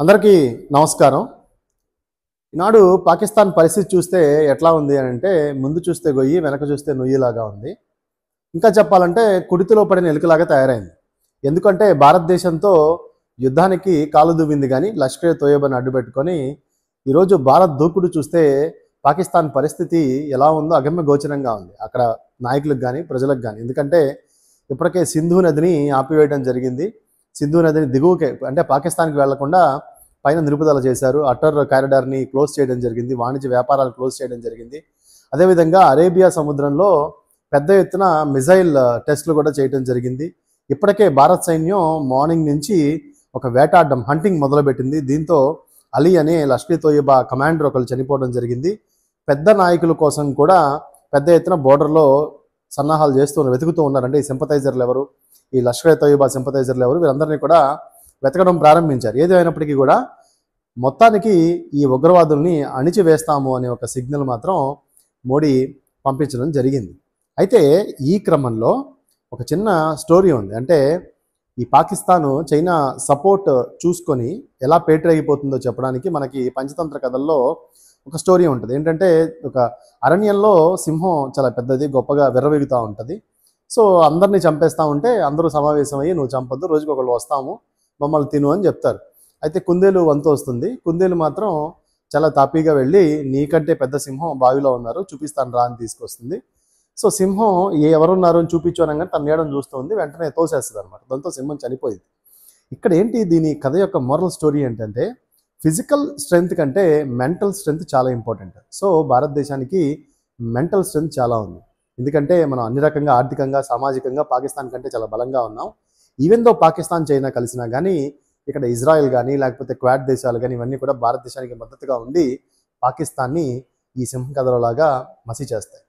అందరికీ నమస్కారం. ఈనాడు పాకిస్తాన్ పరిస్థితి చూస్తే ఎట్లా ఉంది అని అంటే, ముందు చూస్తే గొయ్యి, వెనక చూస్తే నుయ్యిలాగా ఉంది. ఇంకా చెప్పాలంటే కుడితిలో పడిన ఎలుకలాగా తయారైంది. ఎందుకంటే భారతదేశంతో యుద్ధానికి కాలు దువ్వింది కానీ లష్కర్ ఏ తోయబాని అడ్డుపెట్టుకొని ఈరోజు భారత్ దూకుడు చూస్తే పాకిస్తాన్ పరిస్థితి ఎలా ఉందో అగమ్య గోచరంగా ఉంది. అక్కడ నాయకులకు కానీ ప్రజలకు కానీ. ఎందుకంటే ఇప్పటికే సింధు నదిని ఆపివేయడం జరిగింది. సింధు నదిని దిగువకే అంటే పాకిస్తాన్కి వెళ్లకుండా పైన నిలుపుదల చేశారు. అటర్ కారిడార్ని క్లోజ్ చేయడం జరిగింది. వాణిజ్య వ్యాపారాలు క్లోజ్ చేయడం జరిగింది. అదేవిధంగా అరేబియా సముద్రంలో పెద్ద ఎత్తున మిజైల్ టెస్టులు కూడా చేయడం జరిగింది. ఇప్పటికే భారత సైన్యం మార్నింగ్ నుంచి ఒక వేటాడడం హంటింగ్ మొదలుపెట్టింది. దీంతో అలీ అనే లష్కర్ తోయబా కమాండర్ ఒకరు చనిపోవడం జరిగింది. పెద్ద నాయకుల కోసం కూడా పెద్ద ఎత్తున బోర్డర్లో సన్నాహాలు వెతుకుతూ ఉన్నారంటే ఈ సింపథైజర్లు ఎవరు, ఈ లష్కర్ తోయబా సింపథైజర్లు ఎవరు, వీరందరినీ కూడా వెతకడం ప్రారంభించారు. ఏది అయినప్పటికీ కూడా మొత్తానికి ఈ ఉగ్రవాదుల్ని అణిచివేస్తాము అనే ఒక సిగ్నల్ మాత్రం మోడీ పంపించడం జరిగింది. అయితే ఈ క్రమంలో ఒక చిన్న స్టోరీ ఉంది. అంటే ఈ పాకిస్తాను చైనా సపోర్ట్ చూసుకొని ఎలా పేటరైపోతుందో చెప్పడానికి మనకి పంచతంత్ర కథల్లో ఒక స్టోరీ ఉంటుంది. ఏంటంటే ఒక అరణ్యంలో సింహం చాలా పెద్దది, గొప్పగా విర్రవీగుతూ ఉంటుంది. సో అందరినీ చంపేస్తూ ఉంటే అందరూ సమావేశమయ్యి నువ్వు చంపొద్దు, రోజుకి ఒకళ్ళు వస్తాము మమ్మల్ని తిను అని చెప్తారు. అయితే కుందేలు వంతు వస్తుంది. కుందేలు మాత్రం చాలా తాపీగా వెళ్ళి నీకంటే పెద్ద సింహం బావిలో ఉన్నారు చూపిస్తాను రా అని తీసుకొస్తుంది. సో సింహం ఎవరున్నారు అని చూపించు అనగానే తన నీడను చూస్తుంది, వెంటనే తోసేస్తుంది అనమాట. దాంతో సింహం చనిపోయింది. ఇక్కడ ఏంటి దీని కథ యొక్క మోరల్ స్టోరీ ఏంటంటే ఫిజికల్ స్ట్రెంగ్త్ కంటే మెంటల్ స్ట్రెంగ్త్ చాలా ఇంపార్టెంట్. సో భారతదేశానికి మెంటల్ స్ట్రెంగ్త్ చాలా ఉంది. ఎందుకంటే మనం అన్ని రకంగా ఆర్థికంగా సామాజికంగా పాకిస్తాన్ కంటే చాలా బలంగా ఉన్నాం. ఈవెన్ దో పాకిస్తాన్ చైనా కలిసినా కానీ ఇక్కడ ఇజ్రాయెల్ కానీ లేకపోతే క్వాడ్ దేశాలు కానీ ఇవన్నీ కూడా భారతదేశానికి మద్దతుగా ఉండి పాకిస్తాన్ని ఈ సింహం కథలోలాగా మసి చేస్తాయి.